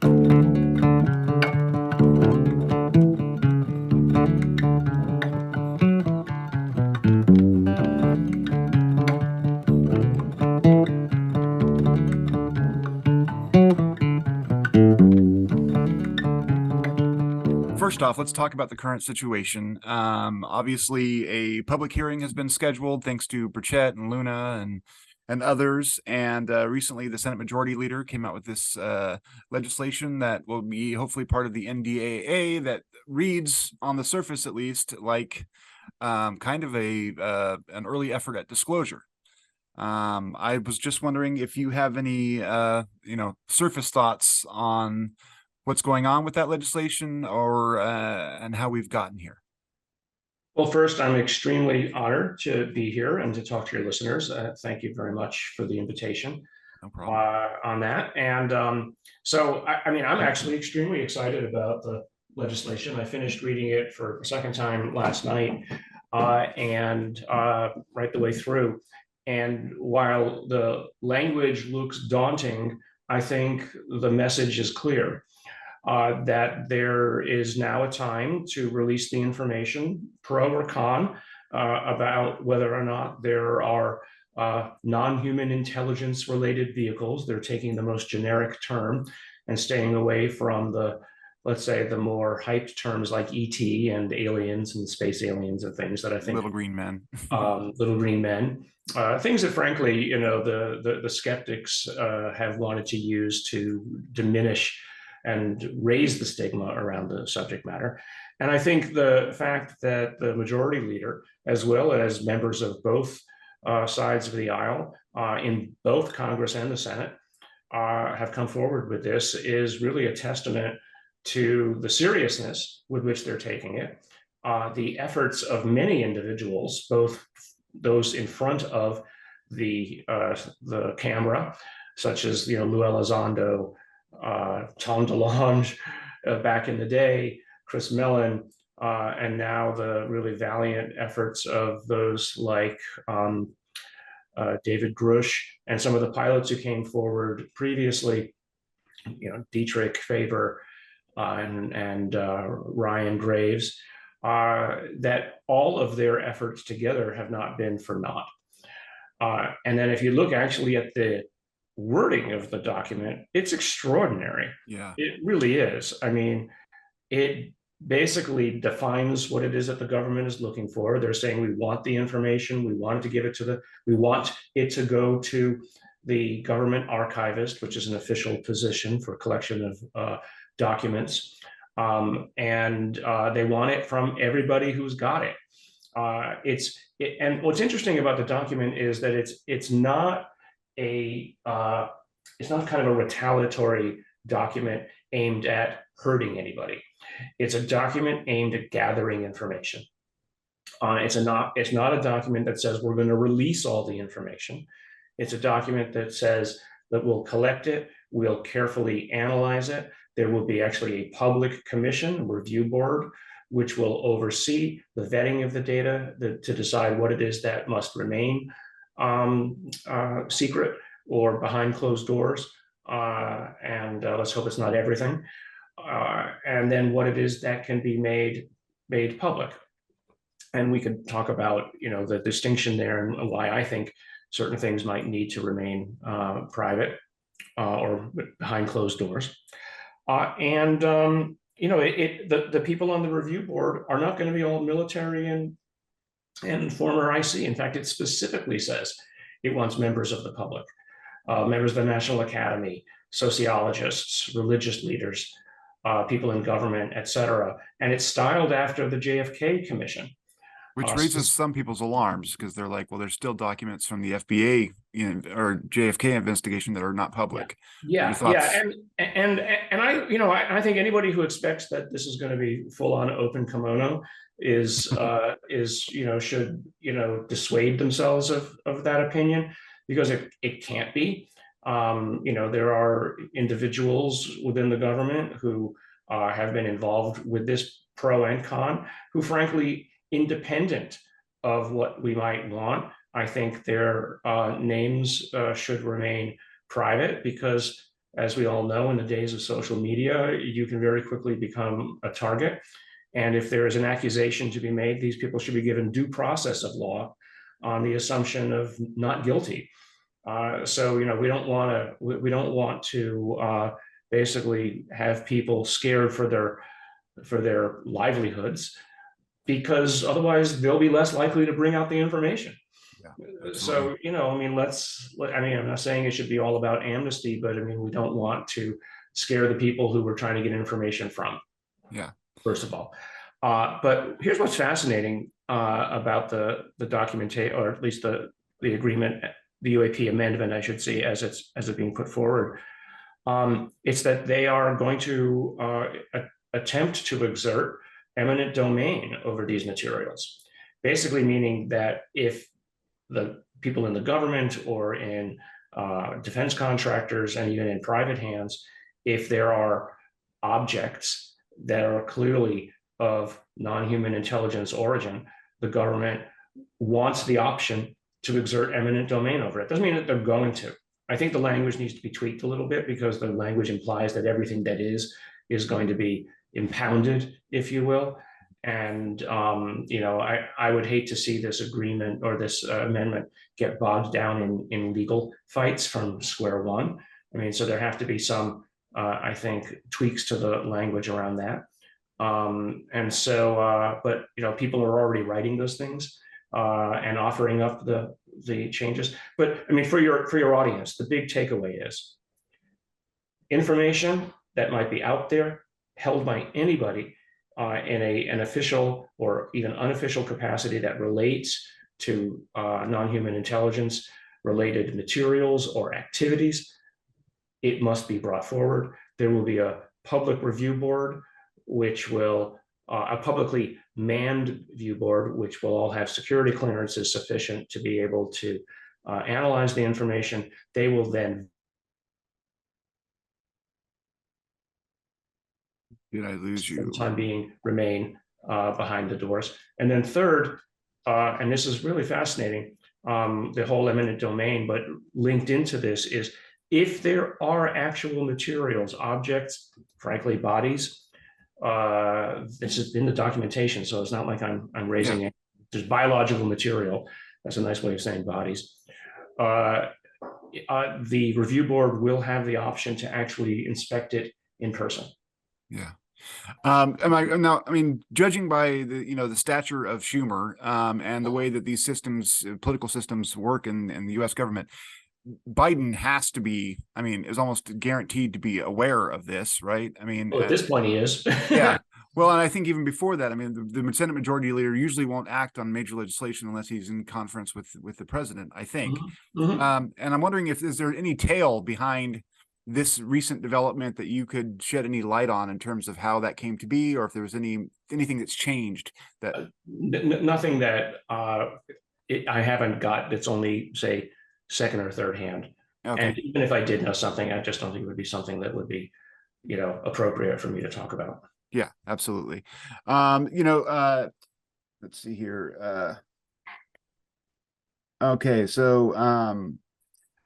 First off, let's talk about the current situation. Obviously, a public hearing has been scheduled thanks to Burchett and Luna and others. And recently, the Senate Majority Leader came out with this legislation that will be hopefully part of the NDAA that reads, on the surface at least, like kind of an early effort at disclosure. I was just wondering if you have any surface thoughts on what's going on with that legislation, or and how we've gotten here. Well, first, I'm extremely honored to be here and to talk to your listeners. Thank you very much for the invitation. No problem. On that. And so, I mean, I'm actually extremely excited about the legislation. I finished reading it for a second time last night, and right the way through. And while the language looks daunting, I think the message is clear. That there is now a time to release the information, pro or con, about whether or not there are non-human intelligence related vehicles. They're taking the most generic term and staying away from the, let's say, the more hyped terms like ET and aliens and space aliens and things that I think little green men, little green men, things that frankly, you know, the skeptics have wanted to use to diminish and raise the stigma around the subject matter. And I think the fact that the majority leader, as well as members of both sides of the aisle in both Congress and the Senate, have come forward with this is really a testament to the seriousness with which they're taking it, the efforts of many individuals, both those in front of the camera, such as Lou Elizondo, Tom DeLonge back in the day, Chris Mellon, and now the really valiant efforts of those like David Grush and some of the pilots who came forward previously, Dietrich Faber and Ryan Graves, that all of their efforts together have not been for naught. And then if you look actually at the wording of the document, it's extraordinary. Yeah, it really is. I mean, it basically defines what it is that the government is looking for. They're saying we want the information, we want to give it to we want it to go to the government archivist, which is an official position for collection of documents, and they want it from everybody who's got it. And what's interesting about the document is that it's not it's not kind of a retaliatory document aimed at hurting anybody. It's a document aimed at gathering information. It's not a document that says we're going to release all the information. It's a document that says that we'll collect it, we'll carefully analyze it. There will be actually a public commission, a review board, which will oversee the vetting of the data to decide what it is that must remain secret or behind closed doors, and let's hope it's not everything, and then what it is that can be made public. And we could talk about the distinction there and why I think certain things might need to remain private or behind closed doors. The people on the review board are not going to be all military and former IC. In fact, it specifically says it wants members of the public, members of the National Academy, sociologists, religious leaders, people in government, et cetera. And it's styled after the JFK Commission. Which raises some people's alarms because they're like, well, there's still documents from the FBA or JFK investigation that are not public. Yeah. And I think anybody who expects that this is going to be full on open kimono should dissuade themselves of that opinion, because it can't be. There are individuals within the government who have been involved with this, pro and con, who frankly, independent of what we might want, I think their names should remain private, because as we all know, in the days of social media, you can very quickly become a target. And if there is an accusation to be made, these people should be given due process of law on the assumption of not guilty. So we don't want to basically have people scared for their livelihoods, because otherwise they'll be less likely to bring out the information. Yeah, So, I mean, I'm not saying it should be all about amnesty, but I mean, we don't want to scare the people who we're trying to get information from. Yeah. First of all. But here's what's fascinating about the documentation, or at least the agreement, the UAP amendment, I should say, as it's being put forward. It's that they are going to attempt to exert eminent domain over these materials, basically meaning that if the people in the government or in defense contractors and even in private hands, if there are objects that are clearly of non-human intelligence origin, the government wants the option to exert eminent domain over it. Doesn't mean that they're going to. I think the language needs to be tweaked a little bit, because the language implies that everything that is going to be impounded, if you will. And I would hate to see this agreement or this amendment get bogged down in legal fights from square one. I mean, so there have to be some, I think, tweaks to the language around that. But people are already writing those things and offering up the changes. But I mean, for your audience, the big takeaway is information that might be out there, held by anybody in an official or even unofficial capacity that relates to non-human intelligence related materials or activities, it must be brought forward. There will be a public review board, which will a publicly manned review board, which will all have security clearances sufficient to be able to analyze the information. They will then. Did I lose you? For the time being, remain behind the doors. And then third, and this is really fascinating, the whole eminent domain, but linked into this is, if there are actual materials, objects, frankly, bodies, this is in the documentation, so it's not like I'm raising it. There's biological material. That's a nice way of saying bodies. The review board will have the option to actually inspect it in person. Yeah. I mean, judging by the stature of Schumer, and the way that these systems, political systems work in the U.S. government, Biden has to be, I mean, is almost guaranteed to be aware of this, right? I mean, well, at this point he is. Yeah. Well, and I think even before that, I mean, the Senate Majority Leader usually won't act on major legislation unless he's in conference with the president, I think. And I'm wondering is there any tale behind this recent development that you could shed any light on in terms of how that came to be, or if there was anything that's changed that nothing that I haven't got that's only, say, second or third hand. Okay. And even if I did know something, I just don't think it would be something that would be, appropriate for me to talk about. Yeah, absolutely. Let's see here. Okay, so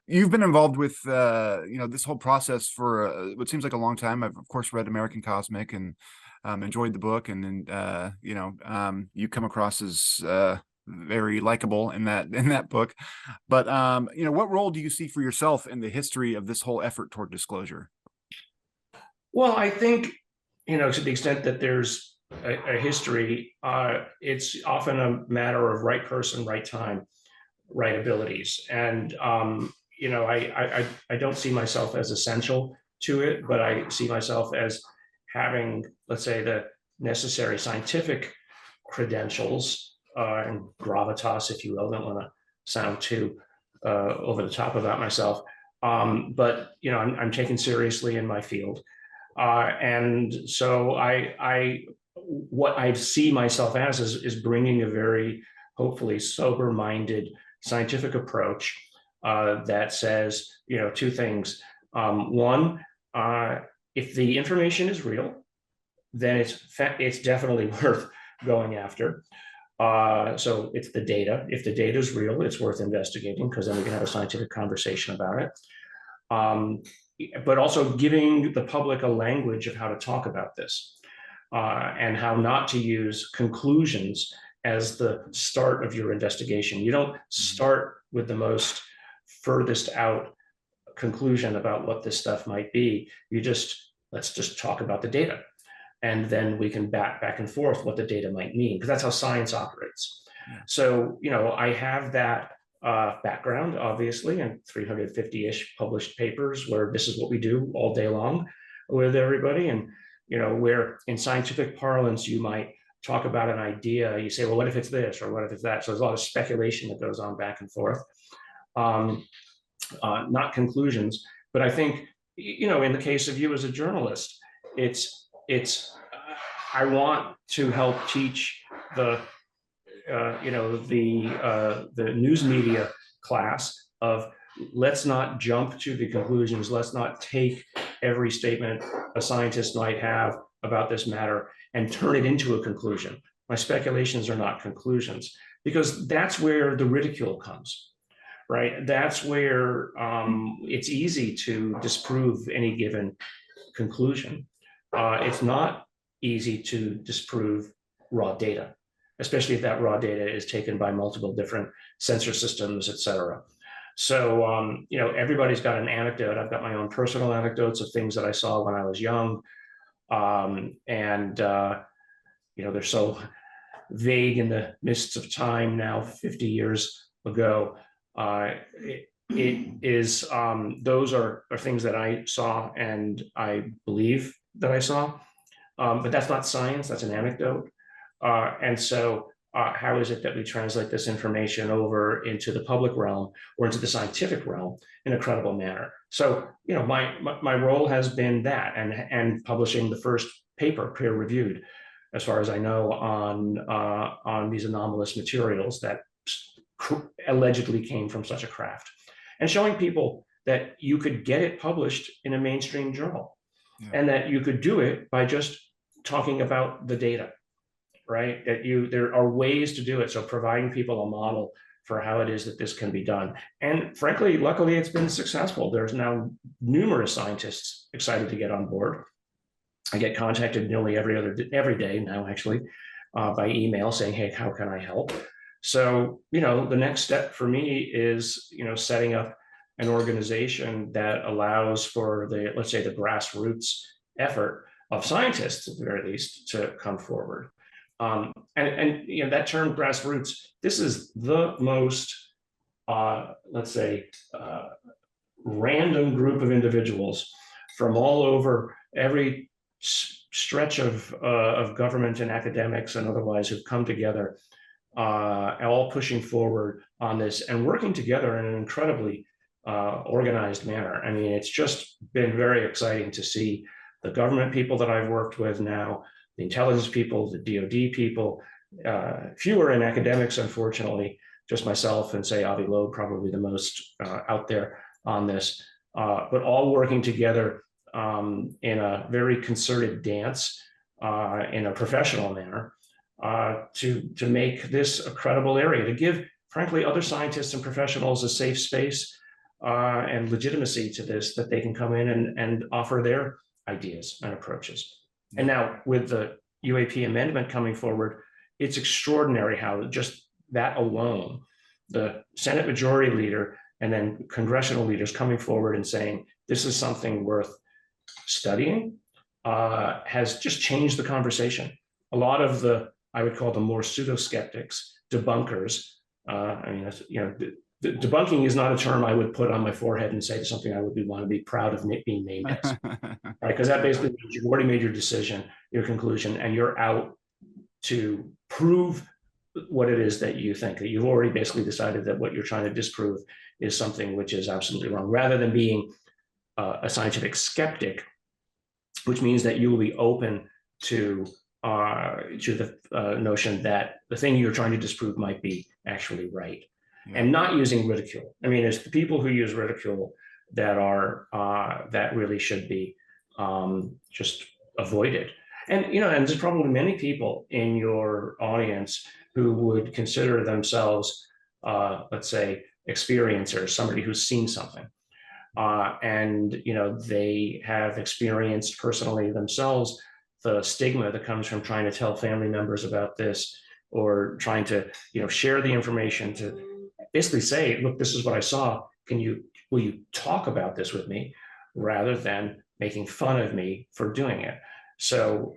you've been involved with this whole process for what seems like a long time. I've of course read American Cosmic and enjoyed the book, and you come across as very likable in that book. But what role do you see for yourself in the history of this whole effort toward disclosure? Well, I think to the extent that there's a history, it's often a matter of right person, right time, right abilities, and I don't see myself as essential to it, but I see myself as having, let's say, the necessary scientific credentials and gravitas, if you will. I don't want to sound too over the top about myself, but I'm taken seriously in my field, and so what I see myself as is bringing a very hopefully sober-minded scientific approach that says, two things. One, if the information is real, then it's definitely worth going after. So it's the data. If the data is real, it's worth investigating, because then we can have a scientific conversation about it. but also giving the public a language of how to talk about this, and how not to use conclusions as the start of your investigation. You don't start with the most furthest out conclusion about what this stuff might be. Let's just talk about the data. And then we can back and forth what the data might mean, because that's how science operates. Yeah. So, I have that background, obviously, and 350-ish published papers where this is what we do all day long with everybody. And, where in scientific parlance, you might talk about an idea, you say, well, what if it's this, or what if it's that? So there's a lot of speculation that goes on back and forth, not conclusions. But I think, in the case of you as a journalist, I want to help teach the news media class of, let's not jump to the conclusions. Let's not take every statement a scientist might have about this matter and turn it into a conclusion. My speculations are not conclusions, because that's where the ridicule comes, right? That's where it's easy to disprove any given conclusion. It's not easy to disprove raw data, especially if that raw data is taken by multiple different sensor systems, et cetera. So, everybody's got an anecdote. I've got my own personal anecdotes of things that I saw when I was young. They're so vague in the mists of time now, 50 years ago. Those are things that I saw and I believe that I saw. But that's not science, that's an anecdote. And so how is it that we translate this information over into the public realm or into the scientific realm in a credible manner? So, my role has been that, and publishing the first paper peer-reviewed, as far as I know, on these anomalous materials that allegedly came from such a craft, and showing people that you could get it published in a mainstream journal, and that you could do it by just talking about the data, right? There are ways to do it. So providing people a model for how it is that this can be done. And frankly, luckily, it's been successful. There's now numerous scientists excited to get on board. I get contacted nearly every day now, actually, by email saying, hey, how can I help? So, the next step for me is, setting up an organization that allows for let's say the grassroots effort of scientists, at the very least, to come forward. And that term grassroots, this is the most, let's say, random group of individuals from all over every stretch of government and academics and otherwise who've come together, all pushing forward on this and working together in an incredibly organized manner. I mean, it's just been very exciting to see the government people that I've worked with now, the intelligence people, the DoD people, fewer in academics, unfortunately, just myself and say Avi Loeb, probably the most out there on this, but all working together in a very concerted dance in a professional manner to make this a credible area, to give, frankly, other scientists and professionals a safe space and legitimacy to this, that they can come in and offer their ideas and approaches. And now with the UAP amendment coming forward, it's extraordinary how just that alone, the Senate Majority Leader and then congressional leaders coming forward and saying, this is something worth studying, has just changed the conversation. A lot of the, I would call them more pseudo-skeptics, debunkers, debunking is not a term I would put on my forehead and say something I would want to be proud of being named as, right? Because that basically means you've already made your decision, your conclusion, and you're out to prove what it is that you think, that you've already basically decided that what you're trying to disprove is something which is absolutely wrong, rather than being a scientific skeptic, which means that you will be open to the notion that the thing you're trying to disprove might be actually right. And not using ridicule. I mean, it's the people who use ridicule that are that really should be just avoided. And and there's probably many people in your audience who would consider themselves, let's say, experiencers, somebody who's seen something. and they have experienced personally themselves the stigma that comes from trying to tell family members about this, or trying to share the information to basically say, look, this is what I saw. Will you talk about this with me, rather than making fun of me for doing it? So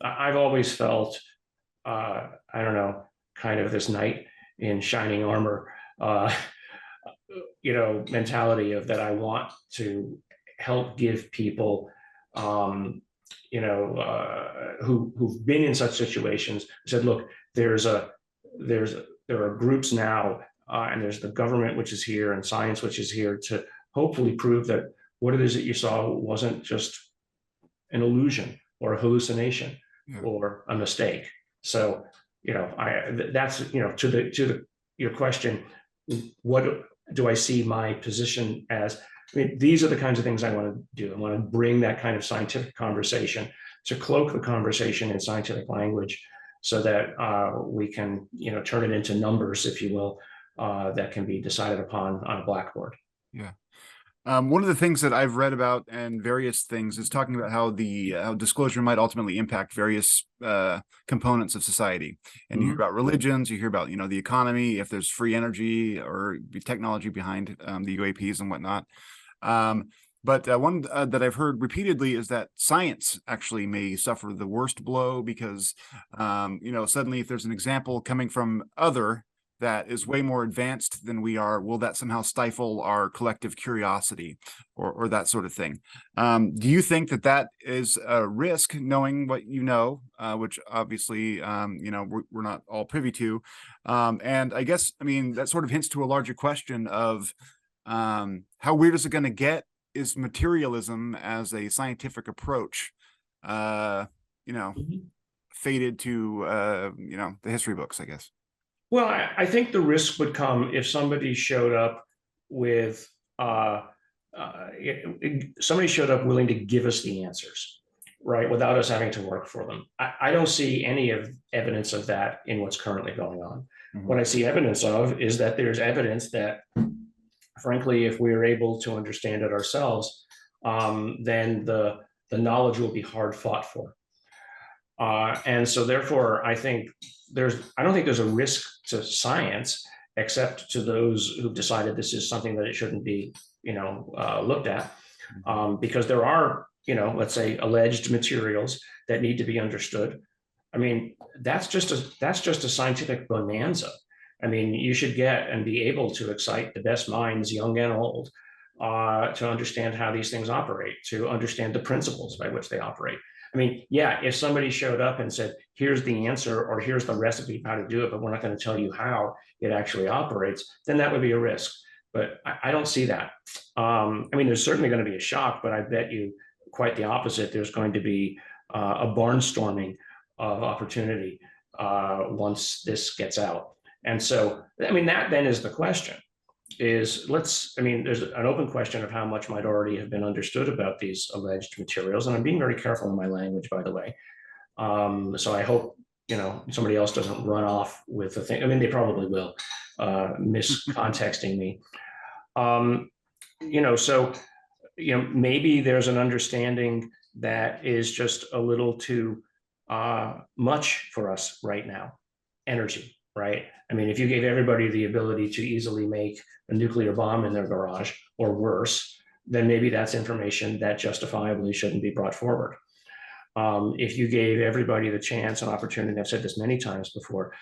I've always felt, I don't know, kind of this knight in shining armor, mentality of that I want to help give people, who've been in such situations, said, look, there are groups now, and there's the government, which is here, and science, which is here, to hopefully prove that what it is that you saw wasn't just an illusion or a hallucination, Yeah. or a mistake. So, that's, to your question, what do I see my position as? I mean, these are the kinds of things I want to do. I want to bring that kind of scientific conversation, to cloak the conversation in scientific language, so that we can, turn it into numbers, if you will, that can be decided upon on a blackboard. Yeah. One of the things that I've read about, and various things, is talking about how how disclosure might ultimately impact various components of society. And you hear about religions, you hear about the economy, if there's free energy or technology behind the UAPs and whatnot. But one that I've heard repeatedly is that science actually may suffer the worst blow, because suddenly, if there's an example coming from other that is way more advanced than we are, will that somehow stifle our collective curiosity, or that sort of thing? Do you think that that is a risk, knowing what which obviously we're not all privy to? And I guess, that sort of hints to a larger question of how weird is it going to get? Is materialism as a scientific approach faded to the history books, I guess? Well, I think the risk would come if somebody showed up with somebody showed up willing to give us the answers, right, without us having to work for them. I don't see any evidence of that in what's currently going on. What I see evidence of is that there's evidence that, frankly, if we are able to understand it ourselves, then the knowledge will be hard fought for. And so therefore, I don't think there's a risk to science, except to those who've decided this is something that it shouldn't be, looked at, because there are, let's say, alleged materials that need to be understood. I mean, that's just a scientific bonanza. I mean, you should get and be able to excite the best minds, young and old, to understand how these things operate, to understand the principles by which they operate. I mean, yeah, if somebody showed up and said, here's the answer, or here's the recipe how to do it, but we're not going to tell you how it actually operates, then that would be a risk. But I don't see that. There's certainly going to be a shock, but I bet you quite the opposite. There's going to be a barnstorming of opportunity once this gets out. And so, that then is the question. There's an open question of how much might already have been understood about these alleged materials. And I'm being very careful in my language, by the way. So I hope, somebody else doesn't run off with the thing. They probably will, miskontexting me. Maybe there's an understanding that is just a little too much for us right now. Energy, right? If you gave everybody the ability to easily make a nuclear bomb in their garage, or worse, then maybe that's information that justifiably shouldn't be brought forward. If you gave everybody the chance and opportunity, I've said this many times before,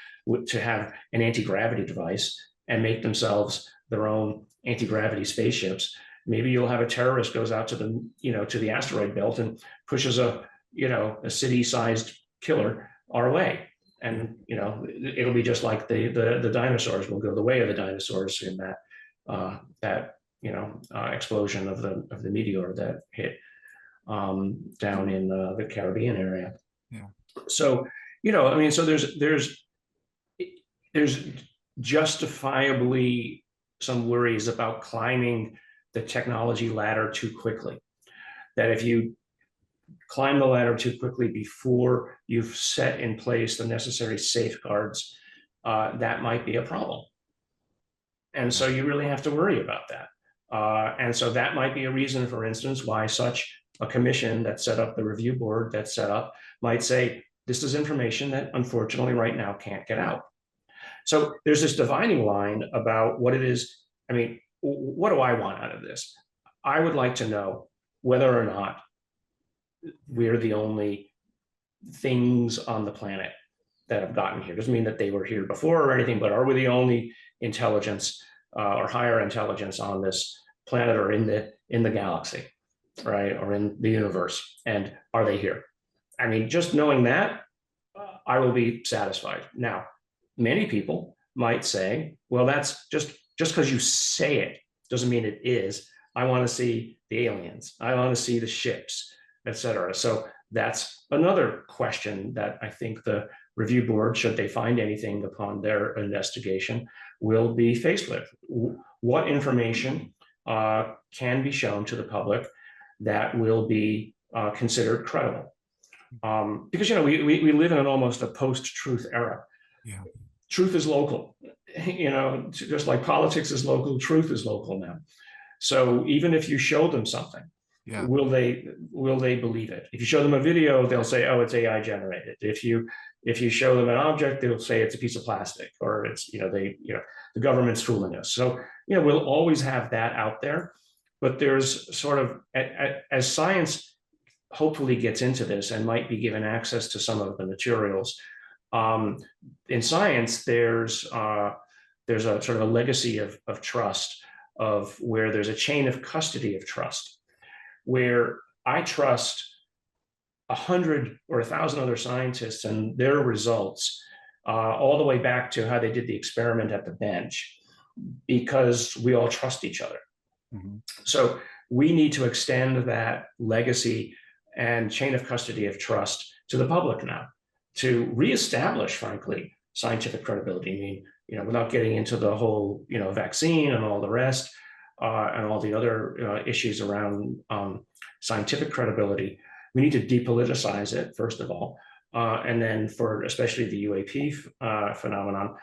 to have an anti-gravity device and make themselves their own anti-gravity spaceships, maybe you'll have a terrorist goes out to the asteroid belt and pushes a city-sized killer our way. And it'll be just like the dinosaurs. Will go the way of the dinosaurs in that explosion of the meteor that hit down in the Caribbean area. Yeah. So so there's justifiably some worries about climbing the technology ladder too quickly. That if you climb the ladder too quickly before you've set in place the necessary safeguards, that might be a problem. And so you really have to worry about that. And so that might be a reason, for instance, why such a commission that set up the review board that set up might say, this is information that unfortunately right now can't get out. So there's this dividing line about what it is. I mean, what do I want out of this? I would like to know whether or not we're the only things on the planet that have gotten here. Doesn't mean that they were here before or anything, but are we the only intelligence or higher intelligence on this planet or in the galaxy, right? Or in the universe? And are they here? I mean, just knowing that, I will be satisfied. Now, many people might say, well, that's just because you say it doesn't mean it is. I want to see the aliens. I want to see the ships, et cetera. So that's another question that I think the review board, should they find anything upon their investigation, will be faced with. What information can be shown to the public that will be considered credible? Because, you know, we live in almost a post-truth era. Yeah. Truth is local, you know, just like politics is local, truth is local now. So even if you show them something, yeah, will they believe it? If you show them a video, they'll say, oh, it's AI generated. If you show them an object, they'll say it's a piece of plastic, or it's, the government's fooling us. So, we'll always have that out there. But there's sort of, as science hopefully gets into this and might be given access to some of the materials, in science, there's a sort of a legacy of trust, of where there's a chain of custody of trust, where I trust 100 or 1,000 other scientists and their results, all the way back to how they did the experiment at the bench, because we all trust each other. Mm-hmm. So we need to extend that legacy and chain of custody of trust to the public now, to reestablish, frankly, scientific credibility. I mean, without getting into the whole, vaccine and all the rest, and all the other issues around scientific credibility, we need to depoliticize it, first of all. And then for especially the UAP phenomenon,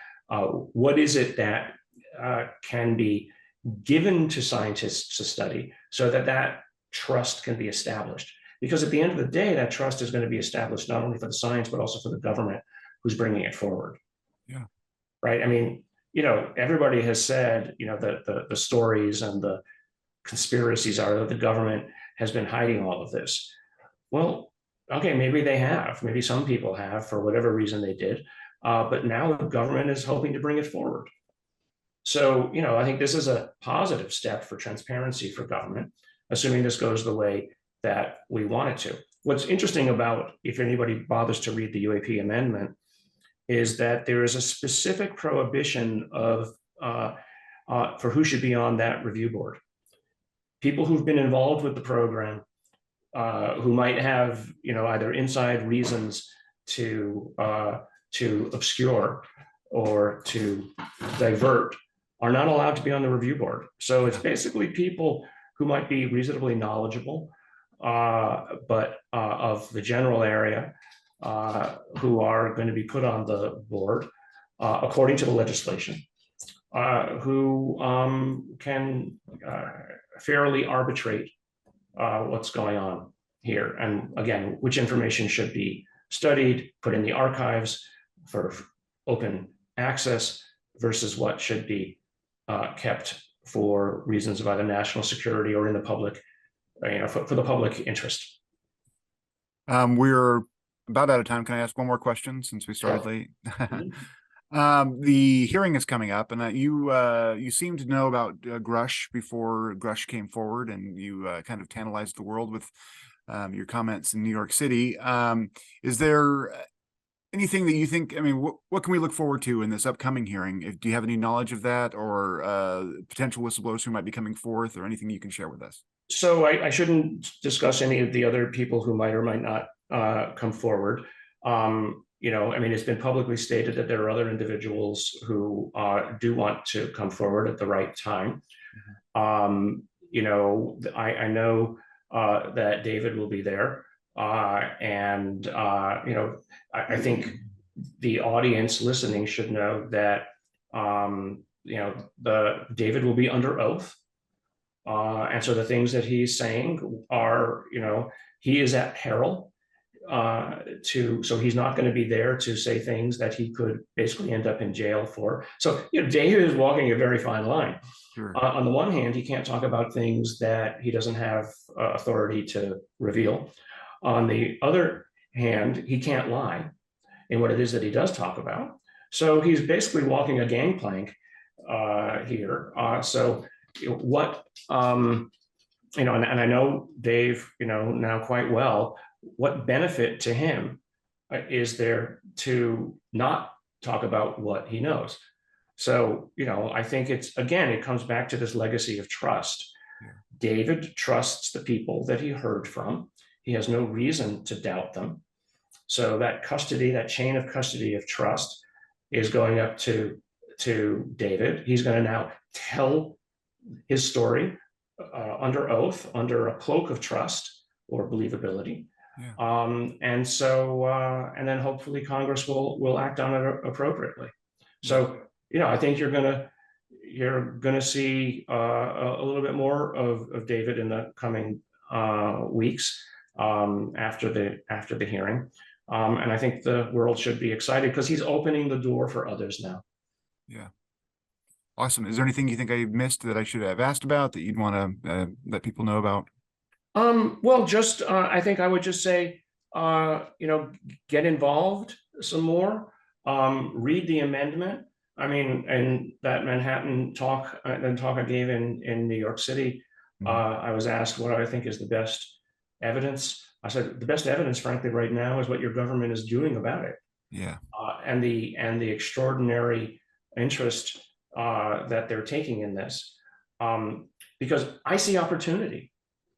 what is it that can be given to scientists to study so that that trust can be established? Because at the end of the day, that trust is going to be established not only for the science, but also for the government who's bringing it forward. Yeah. Right. I mean, everybody has said, that the stories and the conspiracies are that the government has been hiding all of this. Well, okay, maybe they have. Maybe some people have, for whatever reason they did. But now the government is hoping to bring it forward. So, I think this is a positive step for transparency for government, assuming this goes the way that we want it to. What's interesting about, if anybody bothers to read the UAP amendment, is that there is a specific prohibition of for who should be on that review board. People who've been involved with the program, who might have, either inside reasons to obscure or to divert, are not allowed to be on the review board. So it's basically people who might be reasonably knowledgeable, but of the general area, who are going to be put on the board according to the legislation, who can fairly arbitrate what's going on here. And again, which information should be studied, put in the archives for open access, versus what should be kept for reasons of either national security or in the public, for the public interest. We're about out of time. Can I ask one more question since we started late? The hearing is coming up, and you seem to know about Grush before Grush came forward, and you kind of tantalized the world with your comments in New York City. Is there anything that you think, I mean, what can we look forward to in this upcoming hearing? Do you have any knowledge of that, or potential whistleblowers who might be coming forth, or anything you can share with us? So I shouldn't discuss any of the other people who might or might not come forward. I mean, it's been publicly stated that there are other individuals who do want to come forward at the right time. Mm-hmm. I know that David will be there. And I think the audience listening should know that, David will be under oath. And so the things that he's saying are, he is at peril so he's not going to be there to say things that he could basically end up in jail for. So, David is walking a very fine line. Sure. On the one hand, he can't talk about things that he doesn't have authority to reveal. On the other hand, he can't lie in what it is that he does talk about. So he's basically walking a gangplank here. So what, and I know Dave, now quite well, what benefit to him is there to not talk about what he knows? So, I think it comes back to this legacy of trust. Yeah. David trusts the people that he heard from. He has no reason to doubt them. So that chain of custody of trust is going up to David. He's going to now tell his story under oath, under a cloak of trust or believability. Yeah. And then hopefully Congress will act on it appropriately. So, I think you're gonna see a little bit more of David in the coming weeks after the hearing. And I think the world should be excited because he's opening the door for others now. Yeah. Awesome. Is there anything you think I missed that I should have asked about that you'd want to let people know about? Well, just I think I would just say, get involved some more. Read the amendment. I mean, and that Manhattan talk, I gave in New York City, I was asked what I think is the best evidence. I said the best evidence, frankly, right now is what your government is doing about it. Yeah. And the extraordinary interest that they're taking in this, because I see opportunity.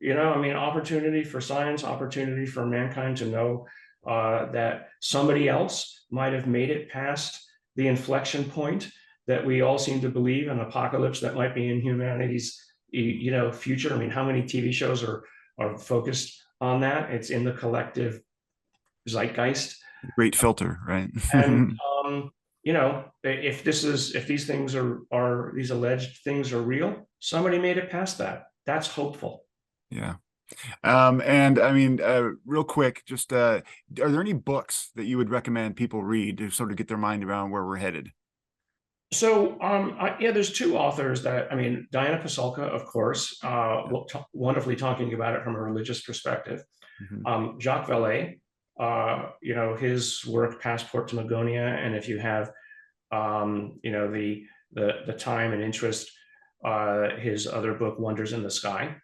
Opportunity for science, opportunity for mankind to know that somebody else might have made it past the inflection point that we all seem to believe, an apocalypse that might be in humanity's future. I mean, how many TV shows are focused on that? It's in the collective zeitgeist. Great filter, right? And if these things are these alleged things are real, somebody made it past that. That's hopeful. Yeah. And I mean, real quick, just are there any books that you would recommend people read to sort of get their mind around where we're headed? So, there's two authors Diana Pasulka, of course, wonderfully talking about it from a religious perspective. Jacques Vallée, his work, Passport to Magonia, and if you have, the time and interest, his other book, Wonders in the Sky,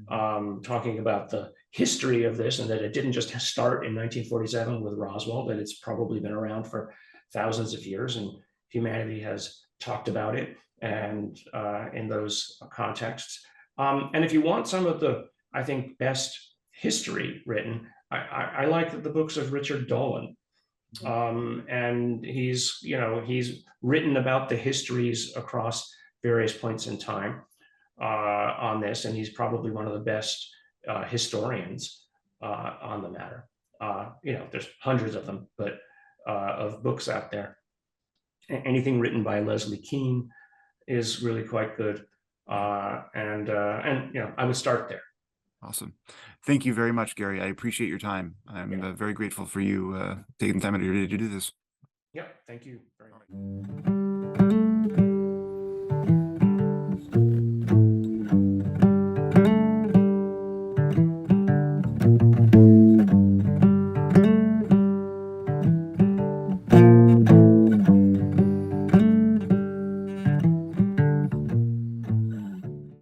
talking about the history of this and that it didn't just start in 1947 with Roswell, that it's probably been around for thousands of years and humanity has talked about it and in those contexts. And if you want some of the, I think, best history written, I like the books of Richard Dolan. And he's written about the histories across various points in time on this, and he's probably one of the best historians on the matter. There's hundreds of them, but of books out there. Anything written by Leslie Kean is really quite good, and I would start there. Awesome. Thank you very much, Garry. I appreciate your time. I'm very grateful for you taking the time out of your day to do this. Yeah, thank you very much.